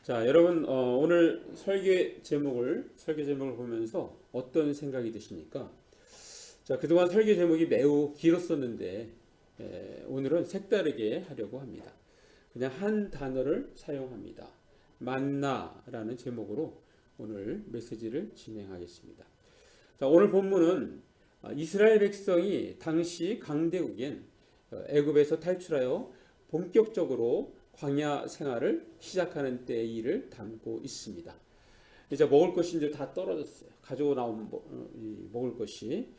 자, 여러분 오늘 설교 제목을 보면서 어떤 생각이 드십니까? 자, 그동안 설교 제목이 매우 길었었는데 오늘은 색다르게 하려고 합니다. 그냥 한 단어를 사용합니다. 만나라는 제목으로 오늘 메시지를 진행하겠습니다. 자, 오늘 본문은 이스라엘 백성이 당시 강대국인 애굽에서 탈출하여 본격적으로 광야 생활을 시작하는 때의 일을 담고 있습니다. 이제 먹을 것이 이제 다 떨어졌어요. 가지고 나온 먹을 것이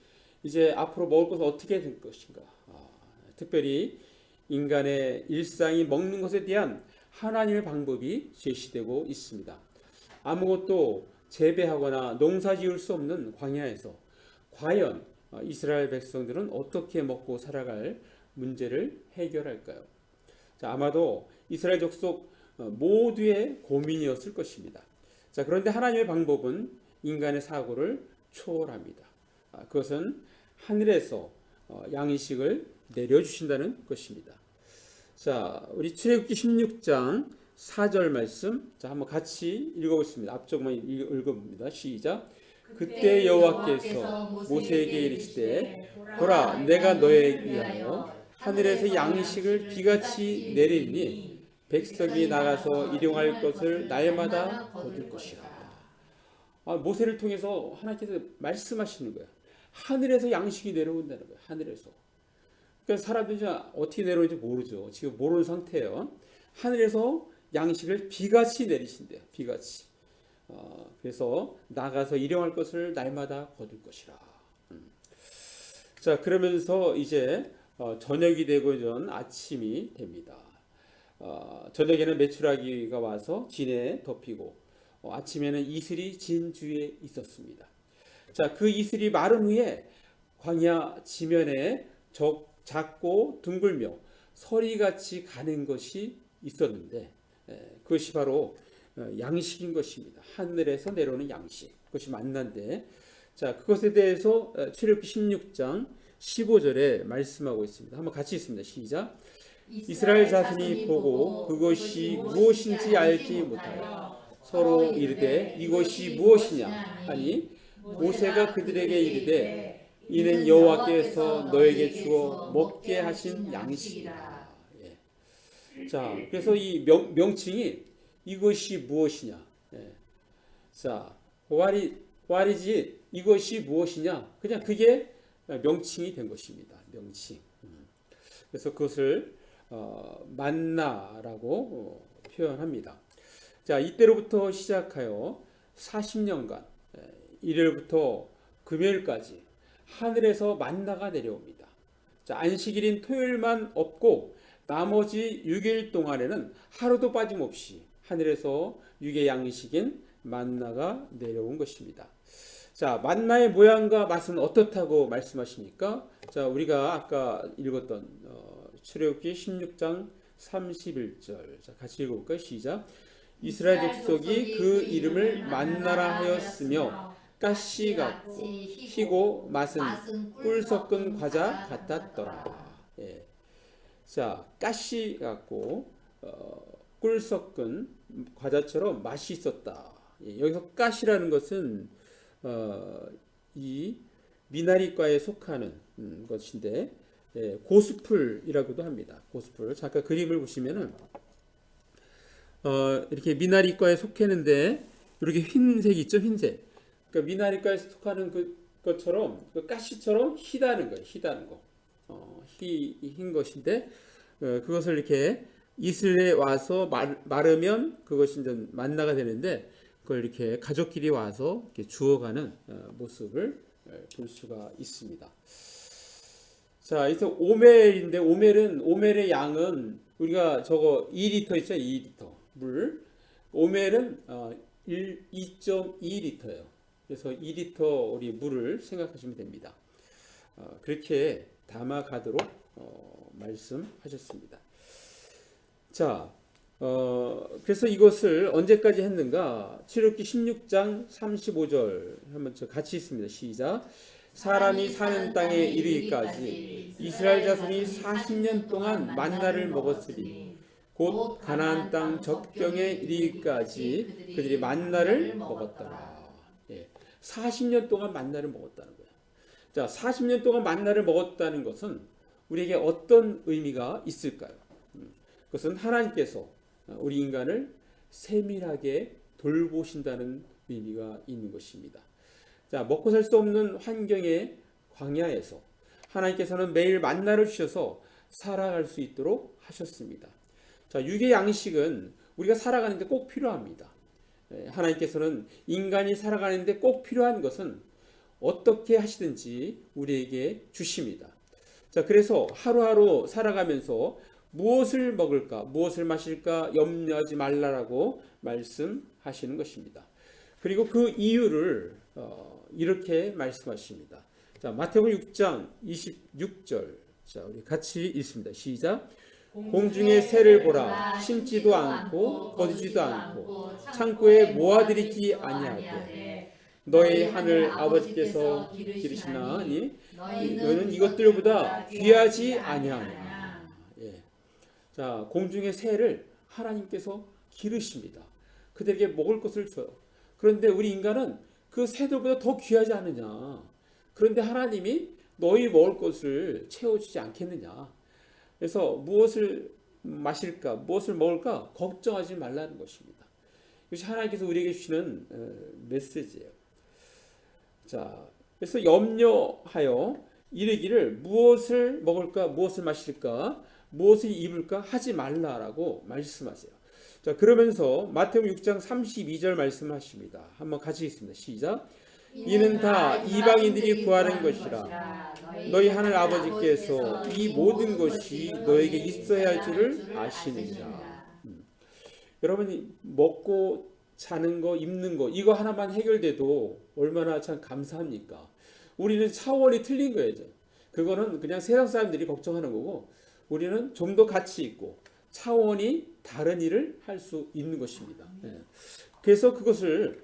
이제 앞으로 먹을 것은 어떻게 될 것인가? 특별히 인간의 일상이 먹는 것에 대한 하나님의 방법이 제시되고 있습니다. 아무것도 재배하거나 농사 지을 수 없는 광야에서 과연 이스라엘 백성들은 어떻게 먹고 살아갈 문제를 해결할까요? 자, 아마도 이스라엘 족속 모두의 고민이었을 것입니다. 자, 그런데 하나님의 방법은 인간의 사고를 초월합니다. 그것은 하늘에서 양식을 내려주신다는 것입니다. 자, 우리 출애굽기 16장 4절 말씀, 자, 한번 같이 읽어보겠습니다. 앞쪽만 읽어봅니다. 시작. 그때 여호와께서 모세에게 이르시되 보라, 내가 너에게 위하여 하늘에서 양식을 비같이 내리니 백성이 나가서 일용할 것을 날마다 거둘 것이라. 모세를 통해서 하나님께서 말씀하시는 거예요. 하늘에서 양식이 내려온다는 거예요. 하늘에서. 그러니까 사람들이 어떻게 내려오는지 모르죠. 지금 모르는 상태예요. 하늘에서 양식을 비같이 내리신대요. 비같이. 그래서 나가서 일용할 것을 날마다 거둘 것이라. 자, 그러면서 이제 저녁이 되고 전 아침이 됩니다. 저녁에는 메추라기가 와서 진에 덮이고 아침에는 이슬이 진 주에 있었습니다. 자, 그 이슬이 마른 후에 광야 지면에 작고 둥글며 서리같이 가는 것이 있었는데 그것이 바로 양식인 것입니다. 하늘에서 내려오는 양식. 그것이 만난데, 자, 그것에 대해서 출애굽기 16장 15절에 말씀하고 있습니다. 한번 같이 읽습니다. 시작. 이스라엘 자손이 보고 그것이 무엇인지 알지 못하여 서로 이르되 이것이 무엇이냐 하니 모세가 그들에게 이르되 이는 여호와께서 너에게 주어 먹게 하신 양식이라. 자, 그래서 이 명칭이 이것이 무엇이냐. 자, what is it? 이것이 무엇이냐. 그냥 그게 명칭이 된 것입니다. 명칭. 그래서 그것을 만나라고 표현합니다. 자, 이때로부터 시작하여 40년간 일요일부터 금요일까지 하늘에서 만나가 내려옵니다. 자, 안식일인 토요일만 없고 나머지 6일 동안에는 하루도 빠짐없이 하늘에서 육의 양식인 만나가 내려온 것입니다. 자, 만나의 모양과 맛은 어떻다고 말씀하십니까? 자, 우리가 아까 읽었던 출애굽기 16장 31절. 자, 같이 읽어볼까요? 시작. 이스라엘 족속이 그 이름을 만나라 하였으며 가시 같고 희고 맛은 꿀 섞은 과자 같았더라. 예. 자, 가시 같고 꿀 섞은 과자처럼 맛이 있었다. 예. 여기서 가시라는 것은 이 미나리과에 속하는 것인데 고수풀이라고도 합니다. 고수풀. 잠깐 그림을 보시면은 이렇게 미나리과에 속했는데 이렇게 흰색 있죠, 흰색. 그러니까 미나리과에 속하는 것처럼 그 가시처럼 희다는 거예요. 희다는 거. 흰 것인데 그것을 이렇게 이슬에 와서 마르면 그것이 이제 만나가 되는데 그걸 이렇게 가족끼리 와서 이렇게 주워가는 모습을 볼 수가 있습니다. 자, 이제 오멜인데 오멜의 양은 우리가 저거 2리터 있죠, 2리터 물. 오멜은 2.2리터예요. 그래서 2리터 우리 물을 생각하시면 됩니다. 그렇게 담아가도록 말씀하셨습니다. 자, 그래서 이것을 언제까지 했는가? 출애굽기 16장 35절 한번 같이 있습니다. 시작. 사람이 사는 땅에 이르기까지 이스라엘 자손이 40년 동안 만나를 먹었으니 곧 가나안 땅 접경에 이르기까지 그들이 만나를 먹었더라. 예, 40년 동안 만나를 먹었다는 거예요. 자, 40년 동안 만나를 먹었다는 것은 우리에게 어떤 의미가 있을까요? 그것은 하나님께서 우리 인간을 세밀하게 돌보신다는 의미가 있는 것입니다. 자, 먹고 살 수 없는 환경의 광야에서 하나님께서는 매일 만나를 주셔서 살아갈 수 있도록 하셨습니다. 자, 육의 양식은 우리가 살아가는데 꼭 필요합니다. 하나님께서는 인간이 살아가는데 꼭 필요한 것은 어떻게 하시든지 우리에게 주십니다. 자, 그래서 하루하루 살아가면서 무엇을 먹을까, 무엇을 마실까 염려하지 말라라고 말씀하시는 것입니다. 그리고 그 이유를 이렇게 말씀하십니다. 자, 마태복음 6장 26절. 자, 우리 같이 읽습니다. 시작. 공중의 새를 보라. 심지도 않고 거두지도 않고 창고에 모아들이지 아니하되 너희 하늘 아버지께서 기르시나니 너희는 이것들보다 귀하지 아니하냐. 예. 자, 공중의 새를 하나님께서 기르십니다. 그들에게 먹을 것을 줘요. 그런데 우리 인간은 그 새들보다 더 귀하지 않느냐. 그런데 하나님이 너희 먹을 것을 채워주지 않겠느냐. 그래서 무엇을 마실까, 무엇을 먹을까 걱정하지 말라는 것입니다. 이것이 하나님께서 우리에게 주시는 메시지예요. 자, 그래서 염려하여 이르기를 무엇을 먹을까, 무엇을 마실까, 무엇을 입을까 하지 말라라고 말씀하세요. 자, 그러면서 마태복음 6장 32절 말씀하십니다. 한번 같이 읽습니다. 시작. 이는 다 이방인들이 구하는 것이라. 너희 하늘 아버지께서 이 모든 것이 너에게 있어야 할 줄을 아시느니라. 여러분이 먹고 자는 거, 입는 거 이거 하나만 해결돼도 얼마나 참 감사합니까? 우리는 차원이 틀린 거예요. 그거는 그냥 세상 사람들이 걱정하는 거고 우리는 좀 더 가치 있고 차원이 다른 일을 할 수 있는 것입니다. 그래서 그것을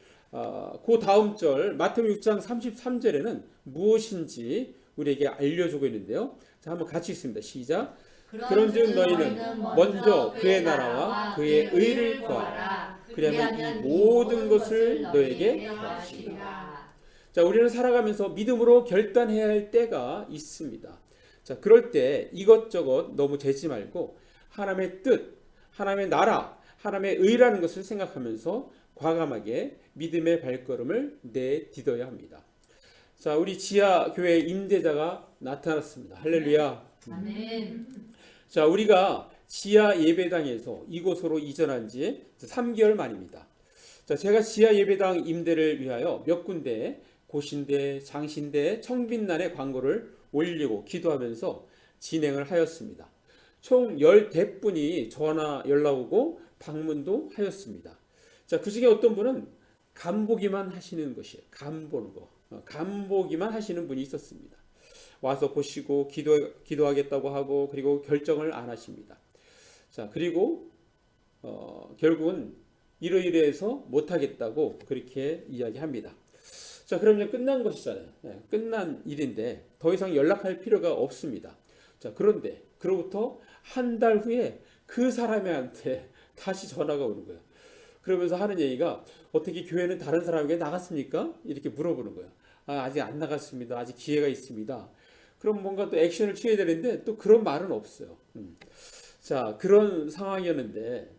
그 다음 절 마태복음 6장 33절에는 무엇인지 우리에게 알려주고 있는데요. 자, 한번 같이 읽습니다. 시작. 그런즉 너희는 먼저 그의 나라와 그의 의를 구하라. 그러면 이 모든 것을 너에게 더하시리라. 자, 우리는 살아가면서 믿음으로 결단해야 할 때가 있습니다. 자, 그럴 때 이것저것 너무 재지 말고 하나님의 뜻, 하나님의 나라, 하나님의 의라는 것을 생각하면서 과감하게 믿음의 발걸음을 내딛어야 합니다. 자, 우리 지하 교회 임대자가 나타났습니다. 할렐루야. 아멘. 자, 우리가 지하 예배당에서 이곳으로 이전한 지 3개월 만입니다. 자, 제가 지하 예배당 임대를 위하여 몇 군데 고신대, 장신대, 청빛란에 광고를 올리고 기도하면서 진행을 하였습니다. 총 10대분이 전화 연락 오고 방문도 하였습니다. 자, 그 중에 어떤 분은 간보기만 하시는 것이에요. 간보는 거. 간보기만 하시는 분이 있었습니다. 와서 보시고 기도하겠다고 하고 그리고 결정을 안 하십니다. 자, 그리고 결국은 이러이러해서 못하겠다고 그렇게 이야기합니다. 자, 그럼 이제 끝난 것이잖아요. 끝난 일인데 더 이상 연락할 필요가 없습니다. 자, 그런데 그로부터 한 달 후에 그 사람한테 다시 전화가 오는 거예요. 그러면서 하는 얘기가 어떻게 교회는 다른 사람에게 나갔습니까? 이렇게 물어보는 거예요. 아직 안 나갔습니다. 아직 기회가 있습니다. 그럼 뭔가 또 액션을 취해야 되는데 또 그런 말은 없어요. 자, 그런 상황이었는데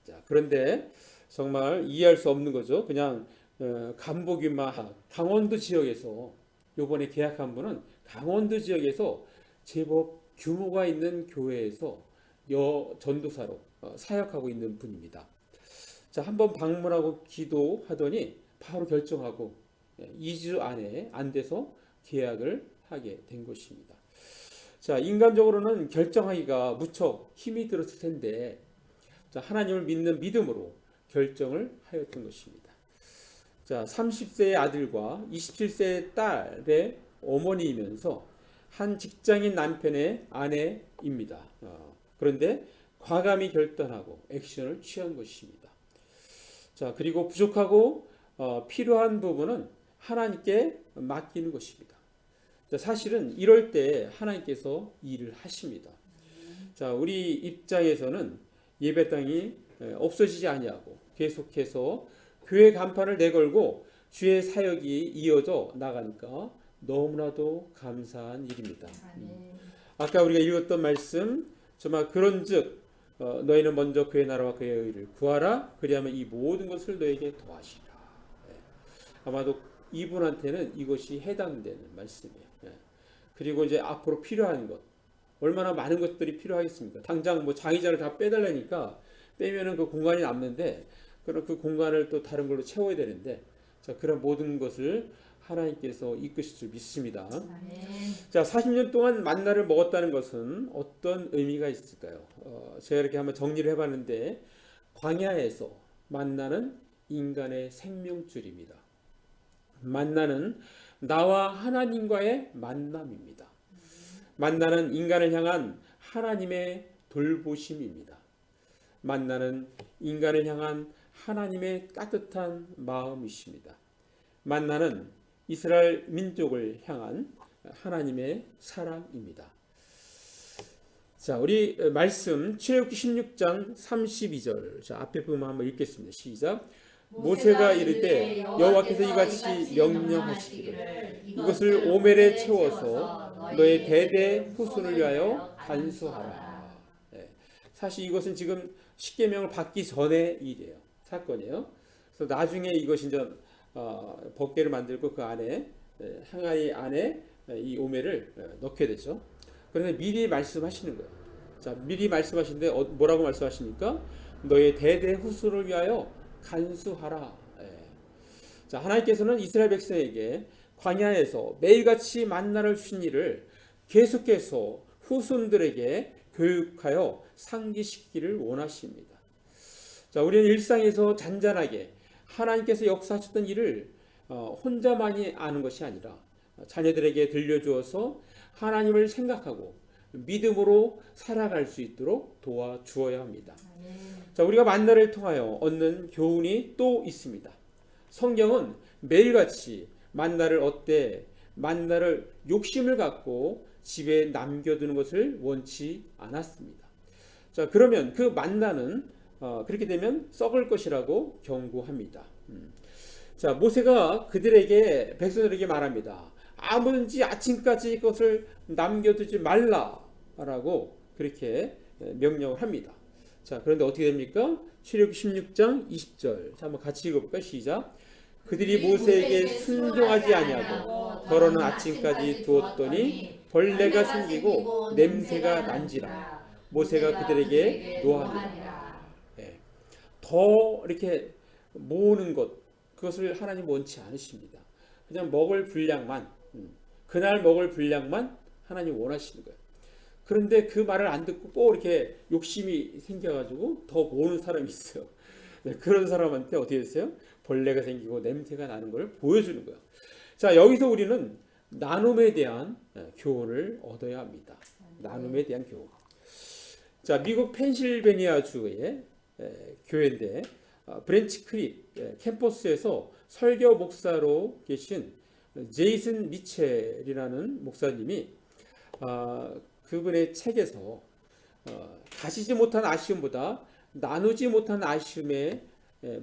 자, 그런데 정말 이해할 수 없는 거죠. 그냥 간보기만 강원도 지역에서 요번에 계약한 분은 강원도 지역에서 제법 규모가 있는 교회에서 전도사로 사역하고 있는 분입니다. 자, 한번 방문하고 기도하더니 바로 결정하고 2주 안에 안 돼서 계약을 하게 된 것입니다. 자, 인간적으로는 결정하기가 무척 힘이 들었을 텐데 자, 하나님을 믿는 믿음으로 결정을 하였던 것입니다. 자, 30세의 아들과 27세의 딸의 어머니이면서 한 직장인 남편의 아내입니다. 그런데 과감히 결단하고 액션을 취한 것입니다. 자, 그리고 부족하고 필요한 부분은 하나님께 맡기는 것입니다. 자, 사실은 이럴 때 하나님께서 일을 하십니다. 자, 우리 입장에서는 예배당이 없어지지 아니하고 계속해서 교회 간판을 내걸고 주의 사역이 이어져 나가니까 너무나도 감사한 일입니다. 아까 우리가 읽었던 말씀 정말 그런즉 너희는 먼저 그의 나라와 그의 의를 구하라 그리하면 이 모든 것을 너에게 더하시라. 아마도 이분한테는 이것이 해당되는 말씀이에요. 그리고 이제 앞으로 필요한 것 얼마나 많은 것들이 필요하겠습니까? 당장 뭐 장의자를 다 빼달라니까 빼면은 그 공간이 남는데 그럼 그 공간을 또 다른 걸로 채워야 되는데 자 그런 모든 것을 하나님께서 이끄실 줄 믿습니다. 자 40년 동안 만나를 먹었다는 것은 어떤 의미가 있을까요? 제가 이렇게 한번 정리를 해봤는데 광야에서 만나는 인간의 생명줄입니다. 만나는 나와 하나님과의 만남입니다. 만나는 인간을 향한 하나님의 돌보심입니다. 만나는 인간을 향한 하나님의 따뜻한 마음이십니다. 만나는 이스라엘 민족을 향한 하나님의 사랑입니다. 자, 우리 말씀 출애굽기 16장 32절. 자, 앞에 부분 한번 읽겠습니다. 시작. 모세가 이르되 여호와께서 이같이 명령하시기를 이것을 오멜에 채워서 너의 대대 후손을 위하여 간수하라. 사실 이것은 지금 십계명을 받기 전의 일이에요. 사건이에요. 그래서 나중에 이것이 이제 법궤를 만들고 그 안에 항아리 안에 이 오멜을 넣게 되죠. 그런데 미리 말씀하시는 거예요. 자, 미리 말씀하시는데 뭐라고 말씀하십니까? 너의 대대 후손을 위하여 간수하라. 자, 하나님께서는 이스라엘 백성에게 광야에서 매일같이 만나를 주신 일을 계속해서 후손들에게 교육하여 상기시키기를 원하십니다. 자, 우리는 일상에서 잔잔하게 하나님께서 역사하셨던 일을 혼자만이 아는 것이 아니라 자녀들에게 들려주어서 하나님을 생각하고 믿음으로 살아갈 수 있도록 도와주어야 합니다. 자, 우리가 만나를 통하여 얻는 교훈이 또 있습니다. 성경은 매일같이 만나를 얻되 만나를 욕심을 갖고 집에 남겨두는 것을 원치 않았습니다. 자, 그러면 그 만나는 그렇게 되면 썩을 것이라고 경고합니다. 자, 모세가 그들에게 백성들에게 말합니다. 아무든지 아침까지 것을 남겨두지 말라라고 그렇게 명령을 합니다. 자, 그런데 어떻게 됩니까? 출애굽기 16장 20절. 자, 한번 같이 읽어볼까요? 시작. 그들이 모세에게 순종하지 아니하고 더러는 아침까지 두었더니 벌레가 생기고 냄새가 난지라 모세가 그들에게 노하니라. 네. 더 이렇게 모으는 것 그것을 하나님 원치 않으십니다. 그냥 먹을 분량만 그날 먹을 분량만 하나님 원하시는 거예요. 그런데 그 말을 안 듣고 꼭 이렇게 욕심이 생겨가지고 더 모으는 사람이 있어요. 네, 그런 사람한테 어떻게 됐어요? 벌레가 생기고 냄새가 나는 걸 보여주는 거예요. 자, 여기서 우리는 나눔에 대한 교훈을 얻어야 합니다. 나눔에 대한 교훈. 자, 미국 펜실베니아주의 교회인데 브랜치 크릭 캠퍼스에서 설교 목사로 계신 제이슨 미첼이라는 목사님이 그분의 책에서 가지지 못한 아쉬움보다 나누지 못한 아쉬움의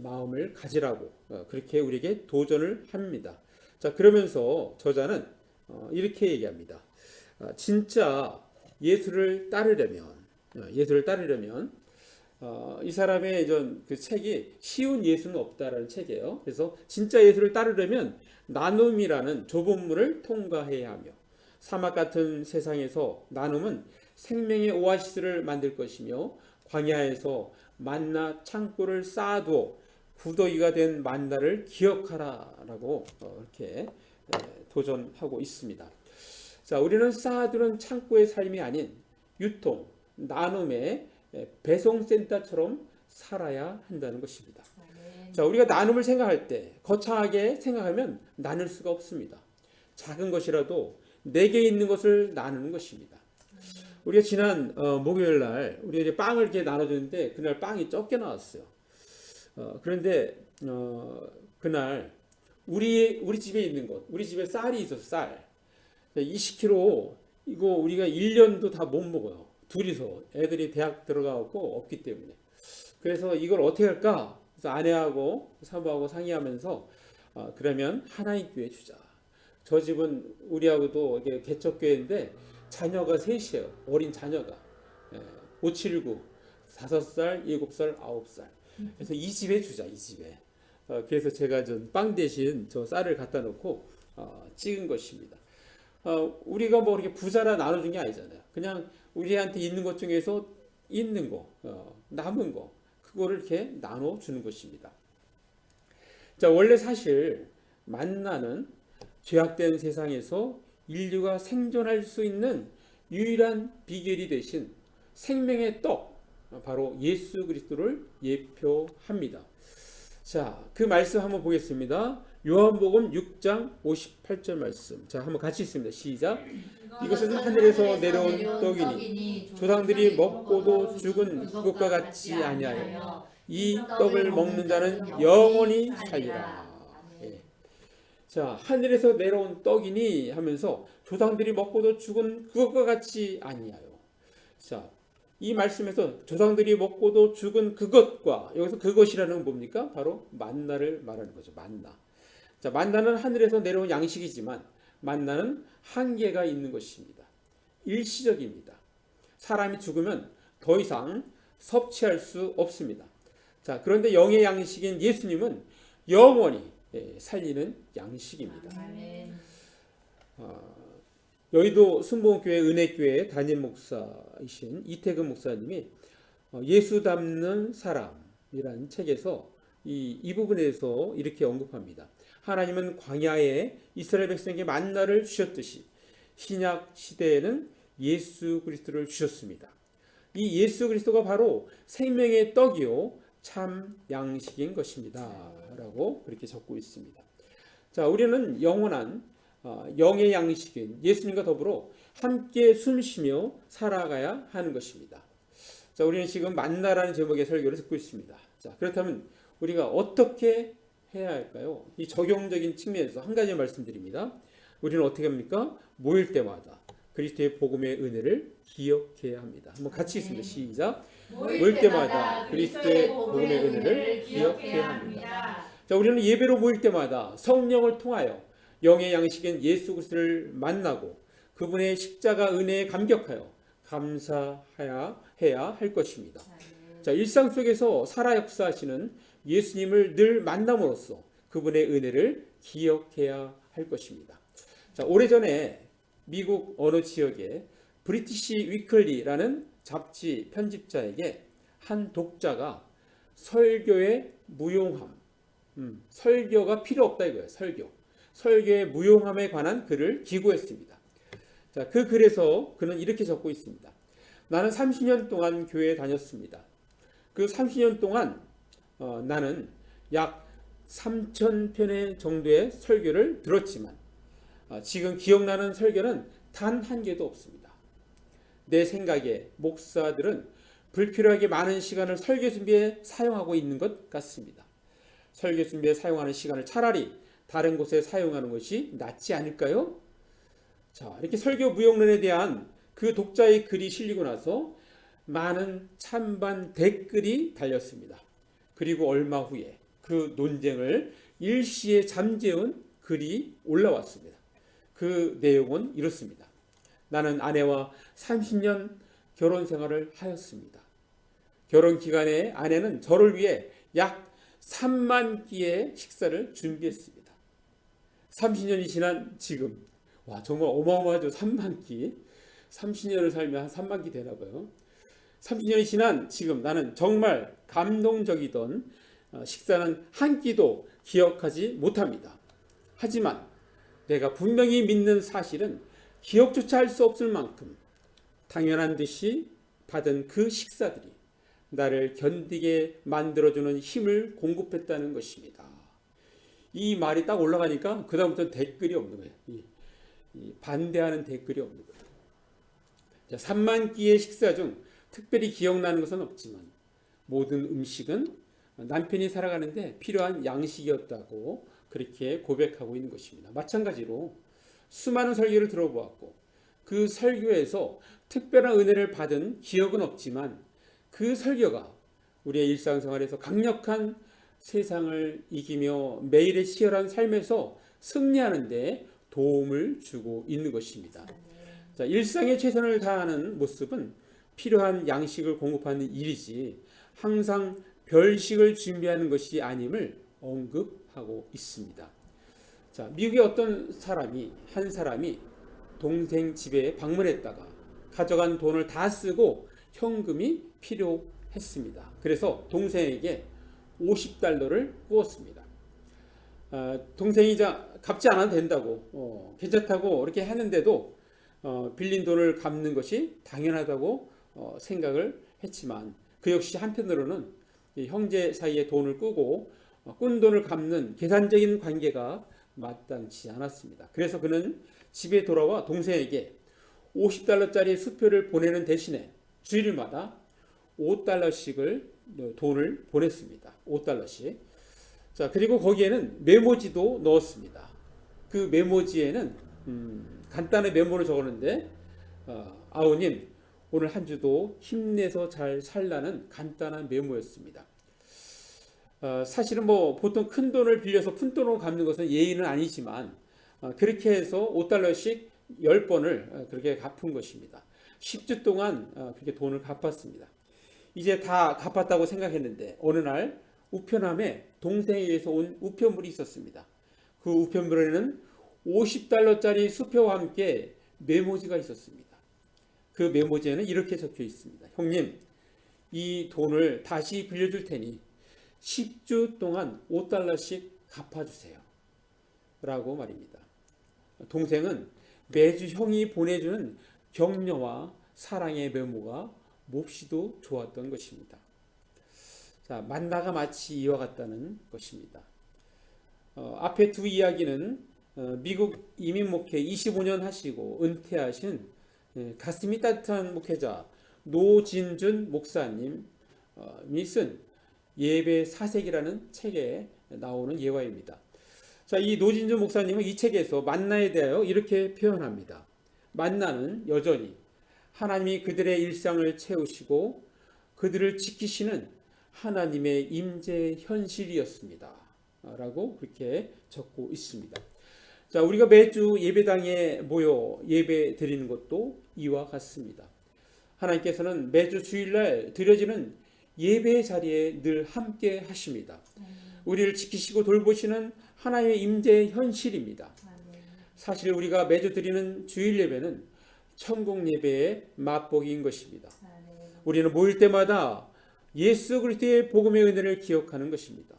마음을 가지라고 그렇게 우리에게 도전을 합니다. 자, 그러면서 저자는 이렇게 얘기합니다. 진짜 예수를 따르려면 이 사람의 그 책이 쉬운 예수는 없다라는 책이에요. 그래서 진짜 예수를 따르려면 나눔이라는 좁은 문을 통과해야 하며 사막 같은 세상에서 나눔은 생명의 오아시스를 만들 것이며 광야에서 만나 창고를 쌓아두어 구더기가 된 만나를 기억하라라고 이렇게 도전하고 있습니다. 자, 우리는 쌓아두는 창고의 삶이 아닌 유통, 나눔의 배송센터처럼 살아야 한다는 것입니다. 자, 우리가 나눔을 생각할 때 거창하게 생각하면 나눌 수가 없습니다. 작은 것이라도 내게 있는 것을 나누는 것입니다. 우리가 지난 목요일 날 우리가 이제 빵을 이렇게 나눠주는데 그날 빵이 적게 나왔어요. 그런데 그날 우리 집에 있는 것, 우리 집에 쌀이 있어서 쌀 20kg 이거 우리가 1년도 다 못 먹어요. 둘이서 애들이 대학 들어가고 없기 때문에. 그래서 이걸 어떻게 할까? 그래서 아내하고 사모하고 상의하면서 그러면 하나님 교회 주자. 저 집은 우리하고도 이게 개척교회인데 자녀가 셋이에요. 어린 자녀가. 5, 7, 9, 5살, 7살, 9살. 그래서 이 집에 주자, 이 집에. 그래서 제가 좀 빵 대신 저 쌀을 갖다 놓고 찍은 것입니다. 우리가 뭐 이렇게 부자라 나눠준 게 아니잖아요. 그냥 우리한테 있는 것 중에서 있는 거, 남은 거, 그거를 이렇게 나눠주는 것입니다. 자, 원래 사실 만나는 죄악된 세상에서 인류가 생존할 수 있는 유일한 비결이 되신 생명의 떡, 바로 예수 그리스도를 예표합니다. 자, 그 말씀 한번 보겠습니다. 요한복음 6장 58절 말씀. 자, 한번 같이 읽습니다. 시작. 이것은 하늘에서 내려온 떡이니 조상들이 먹고도 죽은 그것과 같지 아니하여 이 떡을 먹는 자는 영원히 살리라. 예. 자, 하늘에서 내려온 떡이니 하면서 조상들이 먹고도 죽은 그것과 같지 아니하여. 자, 이 말씀에서 조상들이 먹고도 죽은 그것과, 여기서 그것이라는 건 뭡니까? 바로 만나를 말하는 거죠. 만나. 자, 만나는 하늘에서 내려온 양식이지만 만나는 한계가 있는 것입니다. 일시적입니다. 사람이 죽으면 더 이상 섭취할 수 없습니다. 자, 그런데 영의 양식인 예수님은 영원히 살리는 양식입니다. 여의도 순복음교회 은혜교회 담임 목사이신 이태근 목사님이 예수 닮는 사람이라는 책에서 이 부분에 대해서 이렇게 언급합니다. 하나님은 광야에 이스라엘 백성에게 만나를 주셨듯이 신약 시대에는 예수 그리스도를 주셨습니다. 이 예수 그리스도가 바로 생명의 떡이요 참 양식인 것입니다. 라고 그렇게 적고 있습니다. 자, 우리는 영원한 영의 양식인 예수님과 더불어 함께 숨쉬며 살아가야 하는 것입니다. 자, 우리는 지금 만나라는 제목의 설교를 듣고 있습니다. 자, 그렇다면 우리가 어떻게 해야 할까요? 이 적용적인 측면에서 한 가지 말씀드립니다. 우리는 어떻게 합니까? 모일 때마다 그리스도의 복음의 은혜를 기억해야 합니다. 한번 같이 읽습니다. 시작. 모일 때마다 그리스도의 복음의 은혜를 기억해야 합니다. 자, 우리는 예배로 모일 때마다 성령을 통하여 영의 양식인 예수 그리스도를 만나고 그분의 십자가 은혜에 감격하여 감사해야 할 것입니다. 자, 일상 속에서 살아 역사하시는 예수님을 늘 만남으로써 그분의 은혜를 기억해야 할 것입니다. 자, 오래전에 미국 어느 지역에 브리티시 위클리라는 잡지 편집자에게 한 독자가 설교의 무용함, 설교가 필요 없다 이거예요. 설교의 무용함에 관한 글을 기고했습니다. 자, 그 글에서 그는 이렇게 적고 있습니다. 나는 30년 동안 교회에 다녔습니다. 그 30년 동안 나는 약 3,000편의 정도의 설교를 들었지만 지금 기억나는 설교는 단 한 개도 없습니다. 내 생각에 목사들은 불필요하게 많은 시간을 설교 준비에 사용하고 있는 것 같습니다. 설교 준비에 사용하는 시간을 차라리 다른 곳에 사용하는 것이 낫지 않을까요? 자, 이렇게 설교 무용론에 대한 그 독자의 글이 실리고 나서 많은 찬반 댓글이 달렸습니다. 그리고 얼마 후에 그 논쟁을 일시에 잠재운 글이 올라왔습니다. 그 내용은 이렇습니다. 나는 아내와 30년 결혼 생활을 하였습니다. 결혼 기간에 아내는 저를 위해 약 3만 끼의 식사를 준비했습니다. 30년이 지난 지금, 와, 정말 어마어마하죠. 3만 끼. 30년을 살면 한 3만 끼 되나 봐요. 30년이 지난 지금 나는 정말 감동적이던 식사는 한 끼도 기억하지 못합니다. 하지만 내가 분명히 믿는 사실은 기억조차 할 수 없을 만큼 당연한 듯이 받은 그 식사들이 나를 견디게 만들어주는 힘을 공급했다는 것입니다. 이 말이 딱 올라가니까 그 다음부터 댓글이 없는 거예요. 이 반대하는 댓글이 없는 거예요. 자, 3만 끼의 식사 중 특별히 기억나는 것은 없지만 모든 음식은 남편이 살아가는데 필요한 양식이었다고 그렇게 고백하고 있는 것입니다. 마찬가지로 수많은 설교를 들어보았고 그 설교에서 특별한 은혜를 받은 기억은 없지만 그 설교가 우리의 일상생활에서 강력한 세상을 이기며 매일의 치열한 삶에서 승리하는 데 도움을 주고 있는 것입니다. 자, 일상에 최선을 다하는 모습은 필요한 양식을 공급하는 일이지 항상 별식을 준비하는 것이 아님을 언급하고 있습니다. 자, 미국의 어떤 한 사람이 동생 집에 방문했다가 가져간 돈을 다 쓰고 현금이 필요했습니다. 그래서 동생에게 $50를 구웠습니다. 동생이 갚지 않아도 된다고 괜찮다고 이렇게 했는데도 빌린 돈을 갚는 것이 당연하다고 생각을 했지만 그 역시 한편으로는 형제 사이에 돈을 꾸고 꾼 돈을 갚는 계산적인 관계가 마땅치 않았습니다. 그래서 그는 집에 돌아와 동생에게 $50짜리 수표를 보내는 대신에 주일마다 $5씩을 돈을 보냈습니다. $5씩. 자, 그리고 거기에는 메모지도 넣었습니다. 그 메모지에는 간단한 메모를 적었는데 아우님 오늘 한 주도 힘내서 잘 살라는 간단한 메모였습니다. 사실은 보통 큰 돈을 빌려서 푼 돈으로 갚는 것은 예의는 아니지만 그렇게 해서 $5씩 10번을 그렇게 갚은 것입니다. 10주 동안 그렇게 돈을 갚았습니다. 이제 다 갚았다고 생각했는데 어느 날 우편함에 동생에 의해서 온 우편물이 있었습니다. 그 우편물에는 $50짜리 수표와 함께 메모지가 있었습니다. 그 메모지에는 이렇게 적혀 있습니다. 형님, 이 돈을 다시 빌려줄 테니 10주 동안 $5씩 갚아주세요. 라고 말입니다. 동생은 매주 형이 보내주는 격려와 사랑의 메모가 몹시도 좋았던 것입니다. 자, 만나가 마치 이와 같다는 것입니다. 앞에 두 이야기는 미국 이민 목회 25년 하시고 은퇴하신 가슴이 따뜻한 목회자 노진준 목사님이 쓴 예배 사색이라는 책에 나오는 예화입니다. 자, 이 노진준 목사님은 이 책에서 만나에 대하여 이렇게 표현합니다. 만나는 여전히 하나님이 그들의 일상을 채우시고 그들을 지키시는 하나님의 임재 현실이었습니다. 라고 그렇게 적고 있습니다. 자, 우리가 매주 예배당에 모여 예배 드리는 것도 이와 같습니다. 하나님께서는 매주 주일날 드려지는 예배의 자리에 늘 함께 하십니다. 우리를 지키시고 돌보시는 하나님의 임재 현실입니다. 사실 우리가 매주 드리는 주일 예배는 천국 예배의 맛보기인 것입니다. 우리는 모일 때마다 예수 그리스도의 복음의 은혜를 기억하는 것입니다.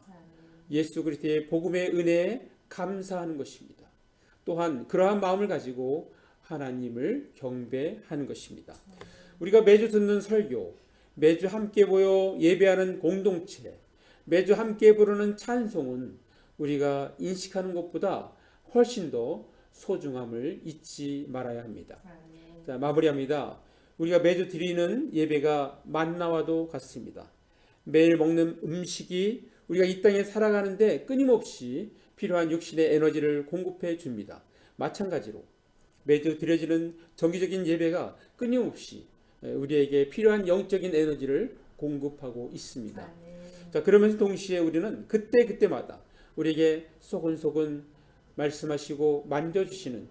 예수 그리스도의 복음의 은혜에 감사하는 것입니다. 또한 그러한 마음을 가지고 하나님을 경배하는 것입니다. 우리가 매주 듣는 설교, 매주 함께 모여 예배하는 공동체, 매주 함께 부르는 찬송은 우리가 인식하는 것보다 훨씬 더 소중함을 잊지 말아야 합니다. 자, 마무리합니다. 우리가 매주 드리는 예배가 만나와도 같습니다. 매일 먹는 음식이 우리가 이 땅에 살아가는데 끊임없이 필요한 육신의 에너지를 공급해 줍니다. 마찬가지로 매주 드려지는 정기적인 예배가 끊임없이 우리에게 필요한 영적인 에너지를 공급하고 있습니다. 자, 그러면서 동시에 우리는 그때마다 우리에게 소근소근 말씀하시고 만져주시는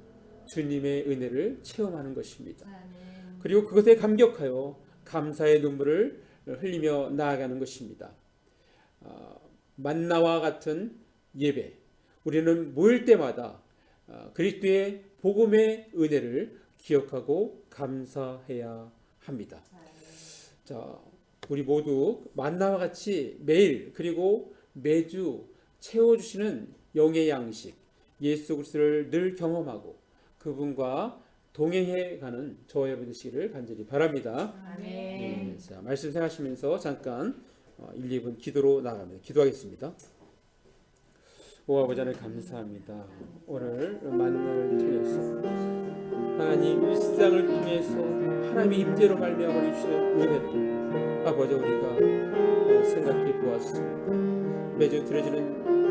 주님의 은혜를 체험하는 것입니다. 그리고 그것에 감격하여 감사의 눈물을 흘리며 나아가는 것입니다. 만나와 같은 예배, 우리는 모일 때마다 그리스도의 복음의 은혜를 기억하고 감사해야 합니다. 자, 우리 모두 만나와 같이 매일 그리고 매주 채워주시는 영의 양식 예수 그리스도를 늘 경험하고 그분과 동행해 가는 저와 여러분 되시기를 간절히 바랍니다. 아멘. 자, 말씀 생각하시면서 잠깐 1, 2분 기도로 나갑니다. 기도하겠습니다. 오 아버지 하나님 감사합니다. 오늘 만나를 통해서 하나님 일상을 통해서 하나님의 임재로 말미암아 주시는 은혜를 아버지 우리가 생각해 보았습니다. 매주 드려지는